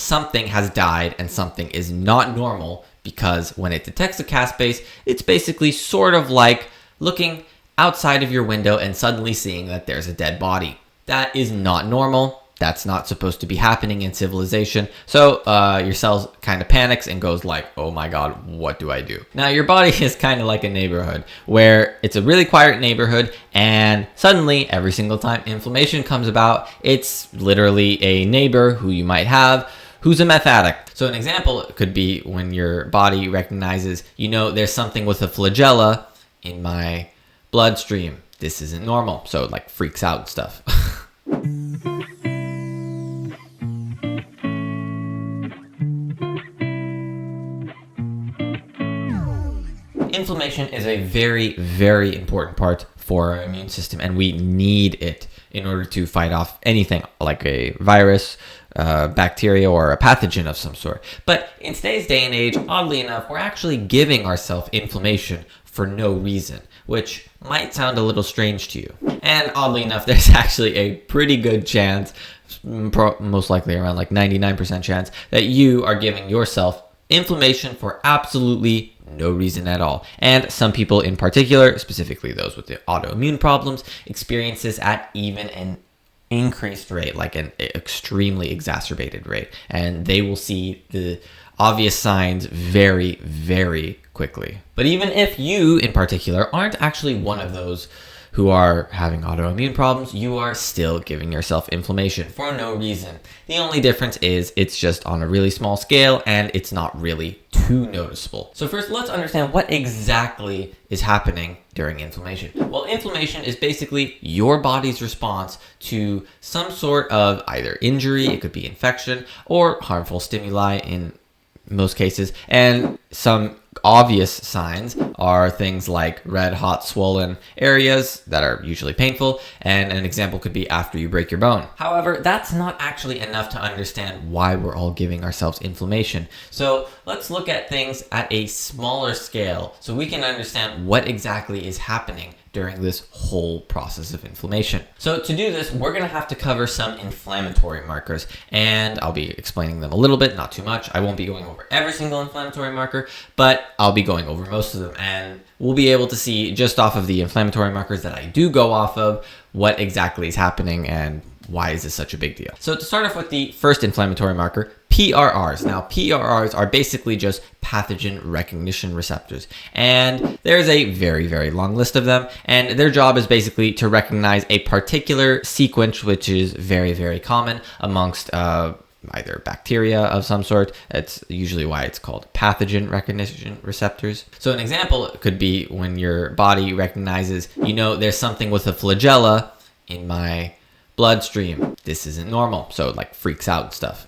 something has died and something is not normal, because when it detects a caspase, it's basically sort of like looking outside of your window and suddenly seeing that there's a dead body. That is not normal. That's not supposed to be happening in civilization. So your cell kind of panics and goes like, oh my God, what do I do? Now your body is kind of like a neighborhood where it's a really quiet neighborhood, and suddenly every single time inflammation comes about, it's literally a neighbor who you might have who's a meth addict. So an example could be when your body recognizes, there's something with a flagella in my bloodstream. This isn't normal. So it like freaks out and stuff. Inflammation is a very, very important part for our immune system, and we need it in order to fight off anything like a virus, bacteria, or a pathogen of some sort. But in today's day and age, oddly enough, we're actually giving ourselves inflammation for no reason, which might sound a little strange to you. And oddly enough, there's actually a pretty good chance, most likely around like 99% chance, that you are giving yourself inflammation for absolutely no reason at all. And some people in particular, specifically those with the autoimmune problems, experience this at even an increased rate, like an extremely exacerbated rate. And they will see the obvious signs very, very quickly. But even if you in particular aren't actually one of those who are having autoimmune problems, you are still giving yourself inflammation for no reason. The only difference is it's just on a really small scale and it's not really too noticeable. So first, let's understand what exactly is happening during inflammation. Well, inflammation is basically your body's response to some sort of either injury, it could be infection, or harmful stimuli in most cases. And some obvious signs are things like red, hot, swollen areas that are usually painful, and an example could be after you break your bone. However, that's not actually enough to understand why we're all giving ourselves inflammation. So let's look at things at a smaller scale so we can understand what exactly is happening during this whole process of inflammation. So to do this, we're going to have to cover some inflammatory markers, and I'll be explaining them a little bit, not too much. I won't be going over every single inflammatory marker, but I'll be going over most of them, and we'll be able to see just off of the inflammatory markers that I do go off of what exactly is happening and why is this such a big deal. So to start off with the first inflammatory marker, PRRs. Now, PRRs are basically just pathogen recognition receptors, and there's a very, very long list of them, and their job is basically to recognize a particular sequence, which is very, very common amongst either bacteria of some sort. That's usually why it's called pathogen recognition receptors. So an example could be when your body recognizes, there's something with a flagella in my bloodstream. This isn't normal. So it like freaks out and stuff.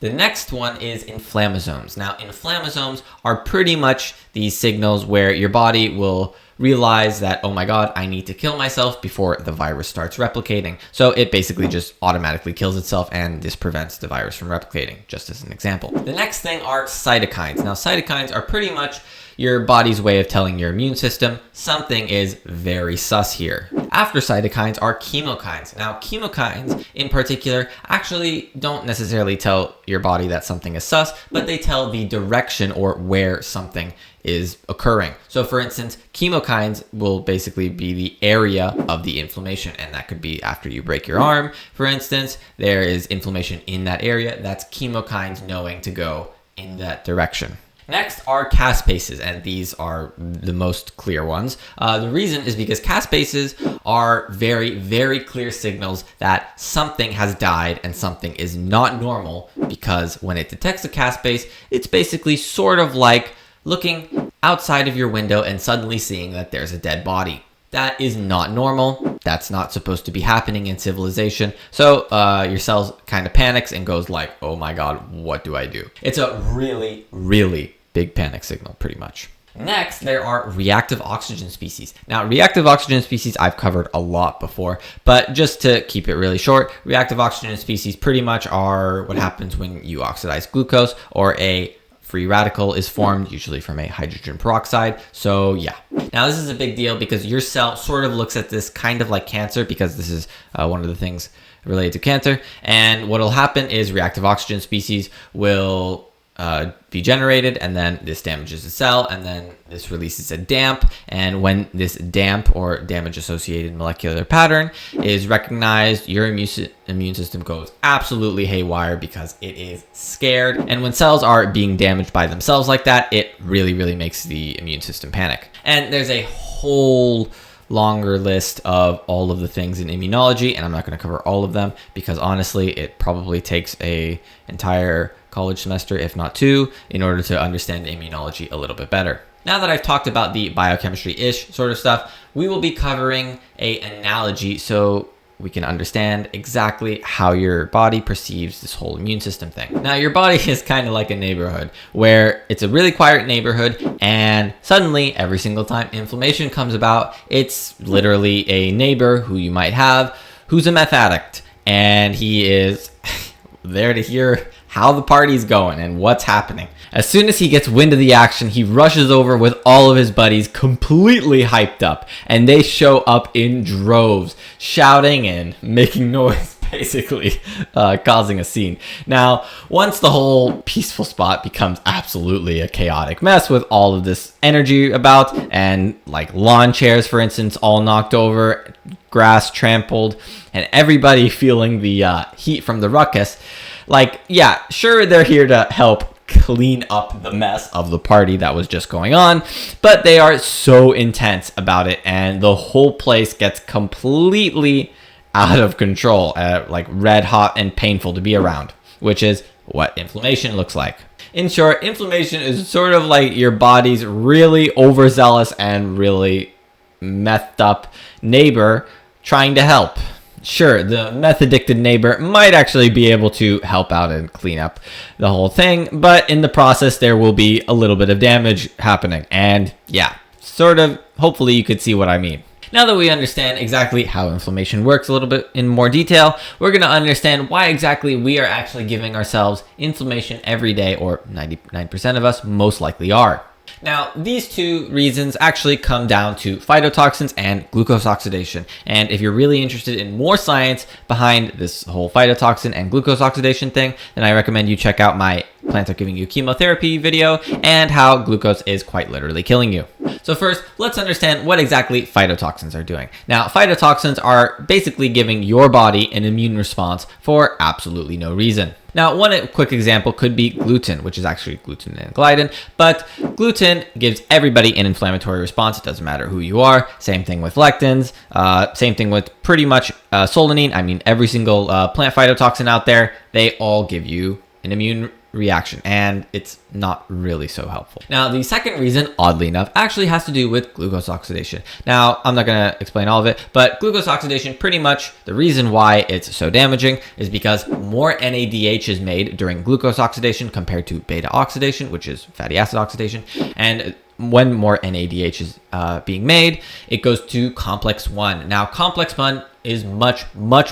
The next one is inflammasomes. Now, inflammasomes are pretty much these signals where your body will realize that, oh my God, I need to kill myself before the virus starts replicating. So it basically just automatically kills itself, and this prevents the virus from replicating, just as an example. The next thing are cytokines. Now, cytokines are pretty much your body's way of telling your immune system something is very sus here. After cytokines are chemokines. Now, chemokines in particular actually don't necessarily tell your body that something is sus, but they tell the direction or where something is occurring. So for instance, chemokines will basically be the area of the inflammation, and that could be after you break your arm, for instance, there is inflammation in that area. That's chemokines knowing to go in that direction. Next are caspases, and these are the most clear ones. The reason is because caspases are very, very clear signals that something has died and something is not normal, because when it detects a caspase, it's basically sort of like looking outside of your window and suddenly seeing that there's a dead body. That is not normal. That's not supposed to be happening in civilization. So your cells kind of panics and goes like, oh my God, what do I do? It's a really, really big panic signal, pretty much. Next, there are reactive oxygen species. Now, reactive oxygen species I've covered a lot before, but just to keep it really short, reactive oxygen species pretty much are what happens when you oxidize glucose or a free radical is formed, usually from a hydrogen peroxide. So yeah. Now this is a big deal because your cell sort of looks at this kind of like cancer, because this is one of the things related to cancer. And what will happen is reactive oxygen species will be generated, and then this damages the cell, and then this releases a damp. And when this damp or damage associated molecular pattern is recognized, your immune system goes absolutely haywire because it is scared. And when cells are being damaged by themselves like that, it really makes the immune system panic. And there's a whole longer list of all of the things in immunology, and I'm not going to cover all of them because honestly it probably takes a entire college semester, if not two, in order to understand immunology a little bit better. Now that I've talked about the biochemistry-ish sort of stuff, we will be covering an analogy so we can understand exactly how your body perceives this whole immune system thing. Now, your body is kind of like a neighborhood where it's a really quiet neighborhood, and suddenly every single time inflammation comes about, it's literally a neighbor who you might have who's a meth addict, and he is there to hear how the party's going and what's happening. As soon as he gets wind of the action, he rushes over with all of his buddies completely hyped up, and they show up in droves, shouting and making noise, basically causing a scene. Now, once the whole peaceful spot becomes absolutely a chaotic mess with all of this energy about, and like lawn chairs, for instance, all knocked over, grass trampled, and everybody feeling the heat from the ruckus, like, yeah, sure, they're here to help clean up the mess of the party that was just going on, but they are so intense about it, and the whole place gets completely out of control, like red hot and painful to be around, which is what inflammation looks like. In short, inflammation is sort of like your body's really overzealous and really methed up neighbor trying to help. Sure, the meth-addicted neighbor might actually be able to help out and clean up the whole thing, but in the process, there will be a little bit of damage happening. And yeah, sort of, hopefully you could see what I mean. Now that we understand exactly how inflammation works a little bit in more detail, we're going to understand why exactly we are actually giving ourselves inflammation every day, or 99% of us most likely are. Now, these two reasons actually come down to phytotoxins and glucose oxidation. And if you're really interested in more science behind this whole phytotoxin and glucose oxidation thing, then I recommend you check out my plants are giving you chemotherapy video and how glucose is quite literally killing you. So first, let's understand what exactly phytotoxins are doing. Now, phytotoxins are basically giving your body an immune response for absolutely no reason. Now, one quick example could be gluten, which is actually gluten and gliadin, but gluten gives everybody an inflammatory response. It doesn't matter who you are. Same thing with lectins. Same thing with pretty much solanine. I mean, every single plant phytotoxin out there, they all give you an immune reaction, and it's not really so helpful. Now, the second reason, oddly enough, actually has to do with glucose oxidation. Now, I'm not going to explain all of it, but glucose oxidation, pretty much the reason why it's so damaging is because more NADH is made during glucose oxidation compared to beta oxidation, which is fatty acid oxidation. And when more NADH is being made, it goes to complex 1. Now, complex 1 is much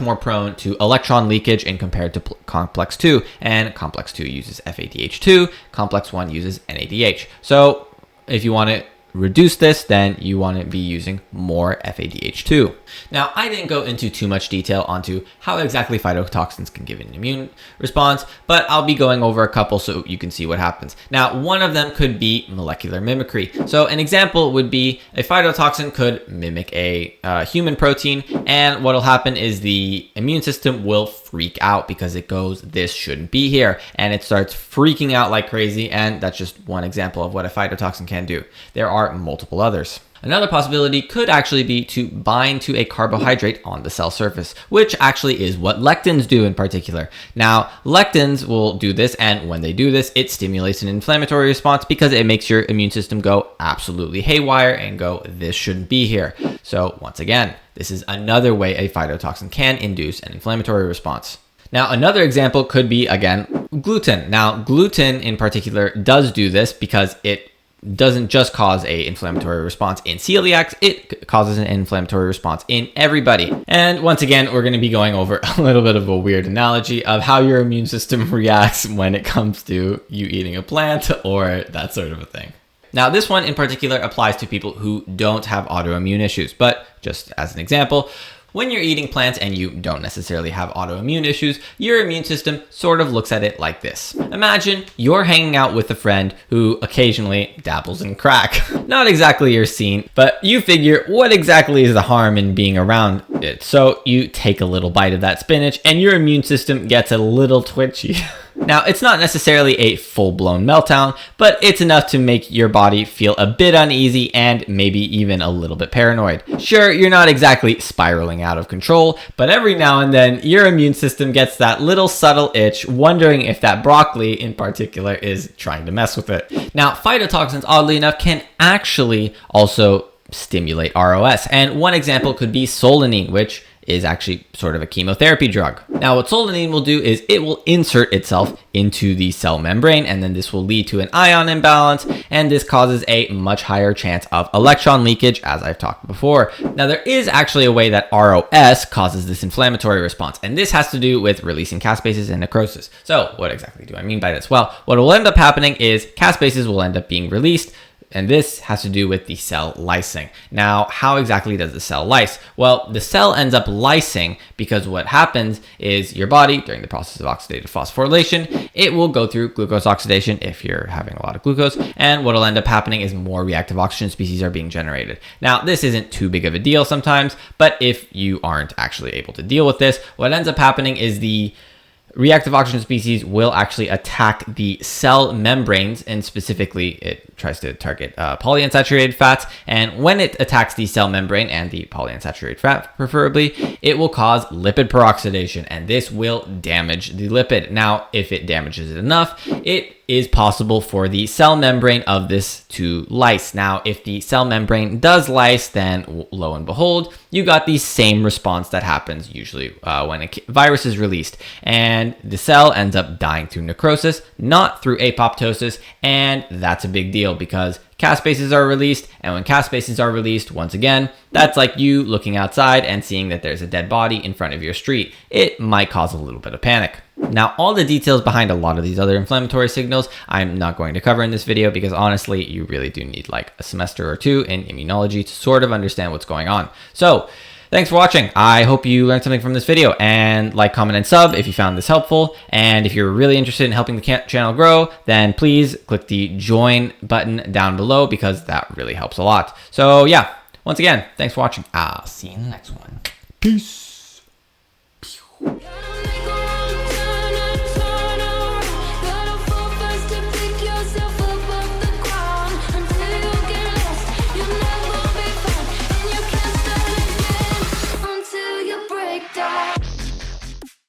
more prone to electron leakage in compared to complex 2, and complex 2 uses FADH2, complex 1 uses NADH. So if you want to reduce this, then you want to be using more FADH2. Now, I didn't go into too much detail onto how exactly phytotoxins can give an immune response, but I'll be going over a couple so you can see what happens. Now, one of them could be molecular mimicry. So an example would be a phytotoxin could mimic a human protein, and what'll happen is the immune system will freak out because it goes, this shouldn't be here, and it starts freaking out like crazy, and that's just one example of what a phytotoxin can do. There are multiple others. Another possibility could actually be to bind to a carbohydrate on the cell surface, which actually is what lectins do in particular. Now, lectins will do this, and when they do this, it stimulates an inflammatory response because it makes your immune system go absolutely haywire and go, this shouldn't be here. So once again, this is another way a phytotoxin can induce an inflammatory response. Now, another example could be, again, gluten. Now, gluten in particular does do this because it doesn't just cause a inflammatory response in celiacs, it causes an inflammatory response in everybody. And once again, we're going to be going over a little bit of a weird analogy of how your immune system reacts when it comes to you eating a plant or that sort of a thing. Now, this one in particular applies to people who don't have autoimmune issues, but just as an example, when you're eating plants and you don't necessarily have autoimmune issues, your immune system sort of looks at it like this. Imagine you're hanging out with a friend who occasionally dabbles in crack. Not exactly your scene, but you figure what exactly is the harm in being around it. So you take a little bite of that spinach and your immune system gets a little twitchy. Now, it's not necessarily a full-blown meltdown, but it's enough to make your body feel a bit uneasy and maybe even a little bit paranoid. Sure, you're not exactly spiraling out of control, but every now and then your immune system gets that little subtle itch, wondering if that broccoli in particular is trying to mess with it. Now, phytotoxins, oddly enough, can actually also stimulate ROS, and one example could be solanine, which is actually sort of a chemotherapy drug. Now, what solanine will do is it will insert itself into the cell membrane, and then this will lead to an ion imbalance, and this causes a much higher chance of electron leakage, as I've talked before. Now, there is actually a way that ROS causes this inflammatory response, and this has to do with releasing caspases and necrosis. So, what exactly do I mean by this? Well, what will end up happening is caspases will end up being released, and this has to do with the cell lysing. Now, how exactly does the cell lyse? Well, the cell ends up lysing because what happens is your body, during the process of oxidative phosphorylation, it will go through glucose oxidation if you're having a lot of glucose, and what will end up happening is more reactive oxygen species are being generated. Now, this isn't too big of a deal sometimes, but if you aren't actually able to deal with this, what ends up happening is the reactive oxygen species will actually attack the cell membranes, and specifically it tries to target polyunsaturated fats. And when it attacks the cell membrane and the polyunsaturated fat preferably, it will cause lipid peroxidation, and this will damage the lipid. Now, if it damages it enough, it is possible for the cell membrane of this to lyse. Now, if the cell membrane does lyse, then lo and behold, you got the same response that happens usually when a virus is released. And the cell ends up dying through necrosis, not through apoptosis. And that's a big deal because caspases are released, and when caspases are released, once again, that's like you looking outside and seeing that there's a dead body in front of your street. It might cause a little bit of panic. Now, all the details behind a lot of these other inflammatory signals, I'm not going to cover in this video because honestly, you really do need like a semester or two in immunology to sort of understand what's going on. So, thanks for watching. I hope you learned something from this video, and like, comment, and sub if you found this helpful. And if you're really interested in helping the channel grow, then please click the join button down below because that really helps a lot. So yeah, once again, thanks for watching. I'll see you in the next one. Peace.